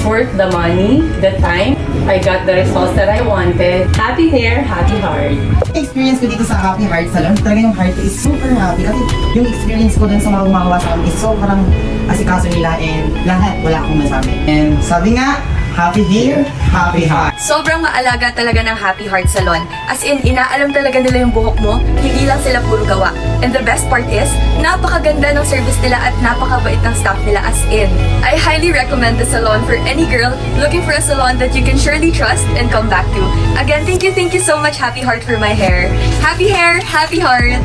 worth the money, the time. I got the results that I wanted. Happy hair, happy heart. Experience ko dito sa Happy Heart Salon, talaga yung heart ko is super happy. Kasi yung experience ko dun sa mga gumagawa sa amin is sobrang asikaso nila and lahat wala akong masabi. And sabi nga, happy hair, happy heart. Sobrang maalaga talaga ng Happy Heart Salon. As in, inaalam talaga nila yung buhok mo, hindi lang sila puro gawa. And the best part is, napakaganda ng service nila at napakabait ng staff nila as in. I highly recommend the salon for any girl looking for a salon that you can surely trust and come back to. Again, thank you so much Happy Heart for my hair. Happy hair, happy heart!